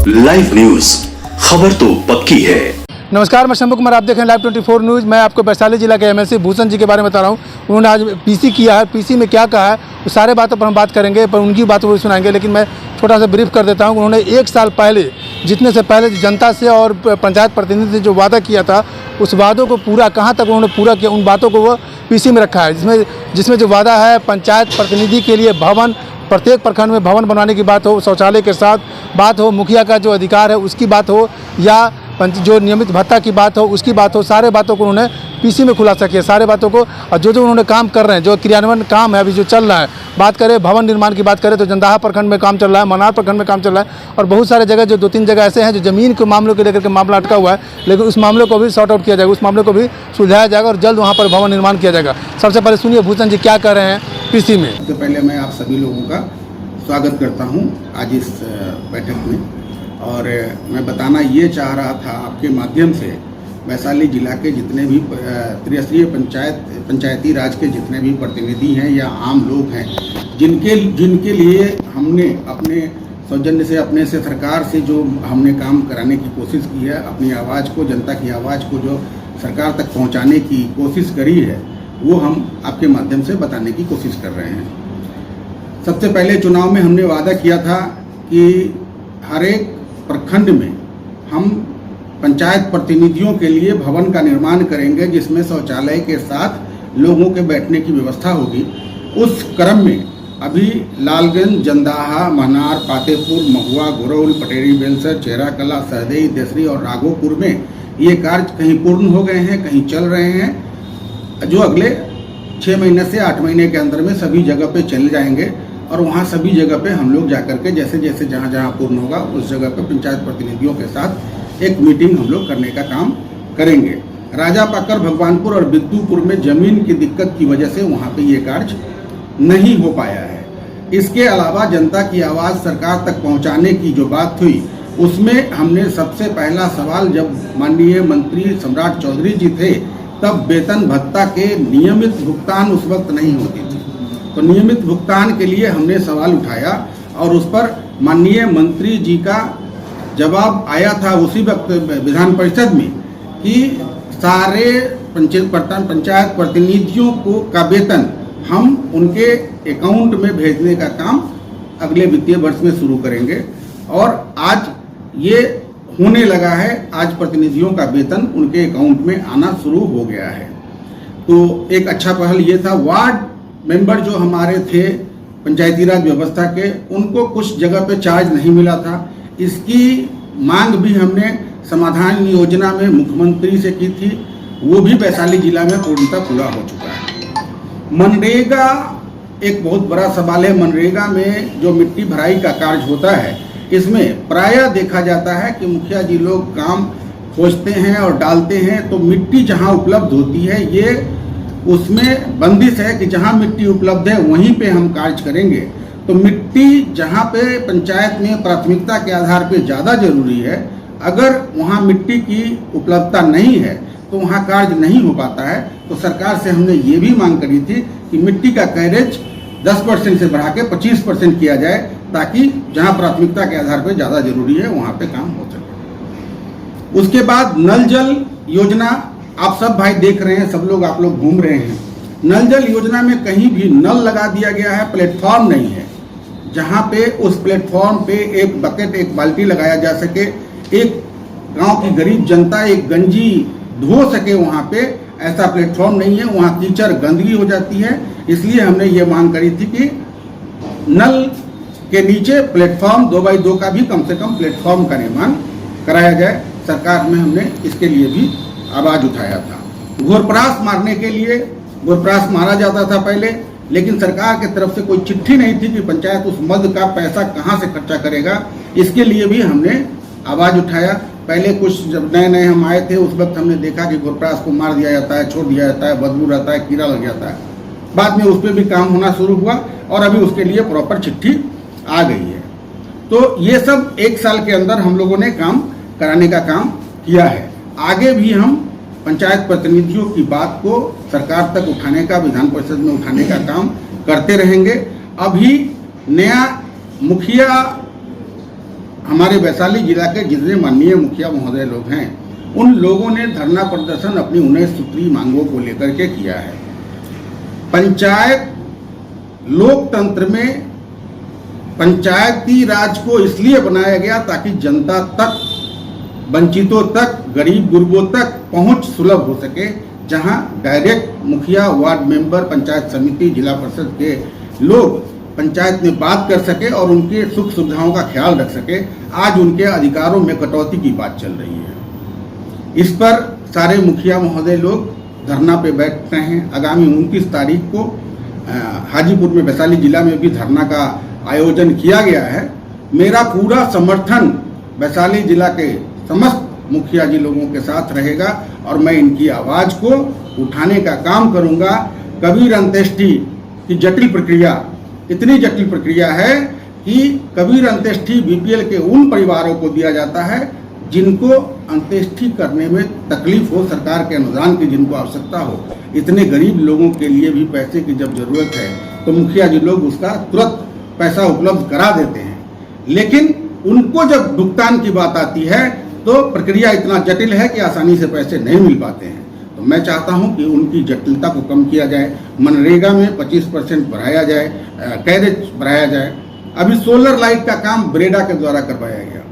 Live news, खबर तो पक्की है। नमस्कार, मैं शंभू कुमार, आप देख रहे हैं लाइव 24 न्यूज़। मैं आपको वैशाली जिला के एमएलसी भूषण जी के बारे में बता रहा हूँ। उन्होंने आज पीसी किया है, पीसी में क्या कहा है वो सारे बातों पर हम बात करेंगे, पर उनकी बातों को सुनाएंगे। लेकिन मैं छोटा सा ब्रीफ कर देता हूँ। उन्होंने 1 साल पहले जितने से पहले जनता से और पंचायत प्रतिनिधि से जो वादा किया था, उस वादों को पूरा कहाँ तक उन्होंने पूरा किया, उन बातों को वो पीसी में रखा है। जिसमें जो वादा है पंचायत प्रतिनिधि के लिए भवन, प्रत्येक प्रखंड में भवन बनवाने की बात हो, शौचालय के साथ बात हो, मुखिया का जो अधिकार है उसकी बात हो, या जो नियमित भत्ता की बात हो उसकी बात हो, सारे बातों को उन्होंने पीसी में खुलासा किया, सारे बातों को। और जो उन्होंने काम कर रहे हैं, जो क्रियान्वयन काम है अभी जो चल रहा है, बात करें भवन निर्माण की बात करें तो जंदाहा प्रखंड में काम चल रहा है, मनार प्रखंड में काम चल रहा है, और बहुत सारे जगह जो 2-3 जगह ऐसे हैं जो ज़मीन के मामलों को लेकर के मामला अटका हुआ है, लेकिन उस मामले को भी सॉर्ट आउट किया जाएगा, उस मामले को भी सुलझाया जाएगा और जल्द वहाँ पर भवन निर्माण किया जाएगा। सबसे पहले सुनिए भूषण जी क्या कर रहे हैं पीसी में। सबसे पहले मैं आप सभी लोगों का स्वागत करता हूं आज इस बैठक में, और मैं बताना ये चाह रहा था आपके माध्यम से वैशाली जिला के जितने भी त्रिस्तरीय पंचायती राज के जितने भी प्रतिनिधि हैं या आम लोग हैं, जिनके लिए हमने अपने सौजन्य से, अपने से सरकार से जो हमने काम कराने की कोशिश की है, अपनी आवाज़ को, जनता की आवाज़ को जो सरकार तक पहुंचाने की कोशिश करी है, वो हम आपके माध्यम से बताने की कोशिश कर रहे हैं। सबसे पहले चुनाव में हमने वादा किया था कि हर एक प्रखंड में हम पंचायत प्रतिनिधियों के लिए भवन का निर्माण करेंगे, जिसमें शौचालय के साथ लोगों के बैठने की व्यवस्था होगी। उस क्रम में अभी लालगंज, जंदाहा, मनार, पातेपुर, महुआ, गुरौल, पटेरी बेलसर, चेहरा कला, सहदेई, देसरी और राघोपुर में ये कार्य कहीं पूर्ण हो गए हैं, कहीं चल रहे हैं, जो अगले 6 महीने से 8 महीने के अंदर में सभी जगह पे चले जाएंगे। और वहाँ सभी जगह पे हम लोग जाकर के जैसे जैसे जहाँ जहाँ पूर्ण होगा उस जगह पे पंचायत प्रतिनिधियों के साथ एक मीटिंग हम लोग करने का काम करेंगे। राजापाकर, भगवानपुर और बिद्दूपुर में जमीन की दिक्कत की वजह से वहाँ पे ये कार्य नहीं हो पाया है। इसके अलावा जनता की आवाज़ सरकार तक पहुँचाने की जो बात हुई, उसमें हमने सबसे पहला सवाल, जब माननीय मंत्री सम्राट चौधरी जी थे तब वेतन भत्ता के नियमित भुगतान उस वक्त नहीं होती थी, तो नियमित भुगतान के लिए हमने सवाल उठाया और उस पर माननीय मंत्री जी का जवाब आया था उसी वक्त विधान परिषद में कि सारे पंचायत प्रतिनिधियों का वेतन हम उनके अकाउंट में भेजने का काम अगले वित्तीय वर्ष में शुरू करेंगे। और आज ये होने लगा है, आज प्रतिनिधियों का वेतन उनके अकाउंट में आना शुरू हो गया है। तो एक अच्छा पहल ये था। वार्ड मेंबर जो हमारे थे पंचायती राज व्यवस्था के, उनको कुछ जगह पे चार्ज नहीं मिला था। इसकी मांग भी हमने समाधान योजना में मुख्यमंत्री से की थी, वो भी वैशाली जिला में पूर्णतः पूरा हो चुका है। मनरेगा एक बहुत बड़ा सवाल है। मनरेगा में जो मिट्टी भराई का कार्य होता है, इसमें प्रायः देखा जाता है कि मुखिया जी लोग काम खोजते हैं और डालते हैं, तो मिट्टी जहां उपलब्ध होती है, ये उसमें बंदिश है कि जहां मिट्टी उपलब्ध है वहीं पे हम कार्य करेंगे। तो मिट्टी जहां पे पंचायत में प्राथमिकता के आधार पे ज़्यादा जरूरी है, अगर वहां मिट्टी की उपलब्धता नहीं है तो वहां कार्य नहीं हो पाता है। तो सरकार से हमने ये भी मांग करी थी कि मिट्टी का कैरेज 10% से बढ़ा के 25% किया जाए, ताकि जहां प्राथमिकता के आधार पर ज़्यादा जरूरी है वहां पे काम हो सके। उसके बाद नल जल योजना, आप सब भाई देख रहे हैं, सब लोग आप लोग घूम रहे हैं। नल जल योजना में कहीं भी नल लगा दिया गया है, प्लेटफॉर्म नहीं है जहां पे उस प्लेटफॉर्म पे एक बकेट, एक बाल्टी लगाया जा सके, एक गांव की गरीब जनता एक गंजी धो सके, वहां पे ऐसा प्लेटफॉर्म नहीं है। वहां कीचड़, गंदगी हो जाती है। इसलिए हमने ये मांग करी थी कि नल के नीचे प्लेटफॉर्म 2x2 का भी कम से कम प्लेटफॉर्म का निर्माण कराया जाए। सरकार में हमने इसके लिए भी आवाज उठाया था। घोरपरास मारने के लिए, घोरपरास मारा जाता था पहले, लेकिन सरकार की तरफ से कोई चिट्ठी नहीं थी कि पंचायत उस मद का पैसा कहां से खर्चा करेगा। इसके लिए भी हमने आवाज उठाया। पहले कुछ जब नए नए हम आए थे, उस वक्त हमने देखा कि घोरपरास को मार दिया जाता है, छोड़ दिया जाता है, बदबू रहता है, कीड़ा लग जाता है। बाद में उस पर भी काम होना शुरू हुआ और अभी उसके लिए प्रॉपर चिट्ठी आ गई है। तो ये सब 1 साल के अंदर हम लोगों ने काम कराने का काम किया है। आगे भी हम पंचायत प्रतिनिधियों की बात को सरकार तक उठाने का, विधान परिषद में उठाने का काम करते रहेंगे। अभी नया मुखिया हमारे वैशाली जिला के जितने माननीय मुखिया महोदय लोग हैं, उन लोगों ने धरना प्रदर्शन अपनी 19 सूत्री मांगों को लेकर के किया है। पंचायत लोकतंत्र में पंचायती राज को इसलिए बनाया गया ताकि जनता तक, वंचितों तक, गरीब गुरबों तक पहुंच सुलभ हो सके, जहां डायरेक्ट मुखिया, वार्ड मेंबर, पंचायत समिति, जिला परिषद के लोग पंचायत में बात कर सके और उनके सुख सुविधाओं का ख्याल रख सके। आज उनके अधिकारों में कटौती की बात चल रही है। इस पर सारे मुखिया महोदय लोग धरना पे बैठ रहे हैं। आगामी 29 तारीख को हाजीपुर में, वैशाली जिला में भी धरना का आयोजन किया गया है। मेरा पूरा समर्थन वैशाली जिला के समस्त मुखिया जी लोगों के साथ रहेगा और मैं इनकी आवाज़ को उठाने का काम करूंगा। कबीर अंत्येष्टि की जटिल प्रक्रिया, इतनी जटिल प्रक्रिया है कि कबीर अंत्येष्टि बीपीएल के उन परिवारों को दिया जाता है जिनको अंत्येष्टि करने में तकलीफ हो, सरकार के अनुदान की जिनको आवश्यकता हो। इतने गरीब लोगों के लिए भी पैसे की जब जरूरत है तो मुखिया जी लोग उसका तुरंत पैसा उपलब्ध करा देते हैं, लेकिन उनको जब भुगतान की बात आती है तो प्रक्रिया इतना जटिल है कि आसानी से पैसे नहीं मिल पाते हैं। तो मैं चाहता हूं कि उनकी जटिलता को कम किया जाए। मनरेगा में 25% बढ़ाया जाए, कैरेज बढ़ाया जाए। अभी सोलर लाइट का काम ब्रेडा के द्वारा करवाया गया।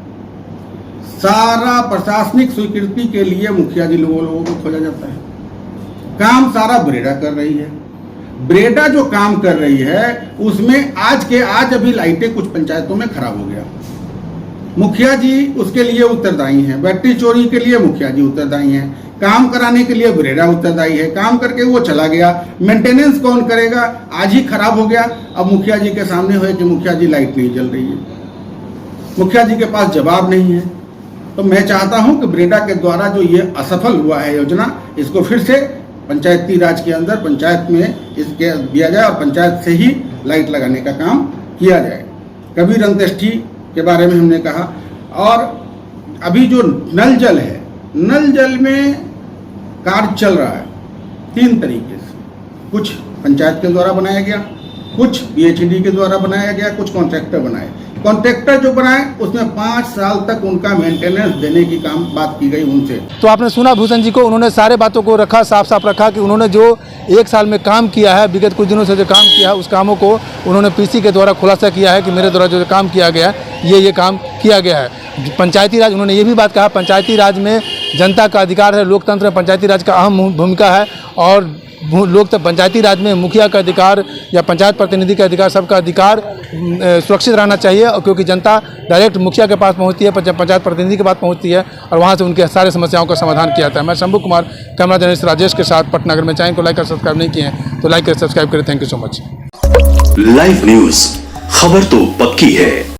सारा प्रशासनिक स्वीकृति के लिए मुखिया जी लोगों को खोजा जाता है। काम सारा ब्रेडा कर रही है। ब्रेडा जो काम कर रही है उसमें आज के आज अभी लाइटें कुछ पंचायतों में खराब हो गया। मुखिया जी उसके लिए उत्तरदायी हैं। बैटरी चोरी के लिए मुखिया जी उत्तरदायी हैं। काम कराने के लिए ब्रेडा उत्तरदायी है। काम करके वो चला गया, मेंटेनेंस कौन करेगा? आज ही खराब हो गया। अब मुखिया जी के सामने हुए कि मुखिया जी लाइट नहीं जल रही है, मुखिया जी के पास जवाब नहीं है। तो मैं चाहता हूं कि ब्रेडा के द्वारा जो ये असफल हुआ है योजना, इसको फिर से पंचायती राज के अंदर पंचायत में इसके दिया जाए और पंचायत से ही लाइट लगाने का काम किया जाए। कबीर अंत्येष्टि के बारे में हमने कहा। और अभी जो नल जल है, नल जल में कार्य चल रहा है 3 तरीके से। कुछ पंचायत के द्वारा बनाया गया, कुछ पीएचडी के द्वारा बनाया गया, कुछ कॉन्ट्रैक्टर बनाए। कॉन्ट्रैक्टर जो बनाए उसमें 5 साल तक उनका मेंटेनेंस देने की काम बात की गई उनसे। तो आपने सुना भूषण जी को, उन्होंने सारे बातों को रखा, साफ साफ रखा कि उन्होंने जो 1 साल में काम किया है, विगत कुछ दिनों से जो काम किया है, उस कामों को उन्होंने पीसी के द्वारा खुलासा किया है कि मेरे द्वारा जो काम किया गया ये काम किया गया है। पंचायती राज, उन्होंने ये भी बात कहा, पंचायती राज में जनता का अधिकार है, लोकतंत्र में पंचायती राज का अहम भूमिका है और लोग तक पंचायती राज में मुखिया का अधिकार या पंचायत प्रतिनिधि का अधिकार, सबका अधिकार सुरक्षित रहना चाहिए। और क्योंकि जनता डायरेक्ट मुखिया के पास पहुंचती है, पंचायत प्रतिनिधि के पास पहुंचती है और वहां से उनके सारे समस्याओं का समाधान किया जाता है। मैं शंभू कुमार, कैमरा जर्नलिस्ट राजेश के साथ पटना। अगर मैं चैनल को लाइक और सब्सक्राइब नहीं किए हैं तो लाइक और सब्सक्राइब करें। Thank you so much. Live news, खबर तो पक्की है।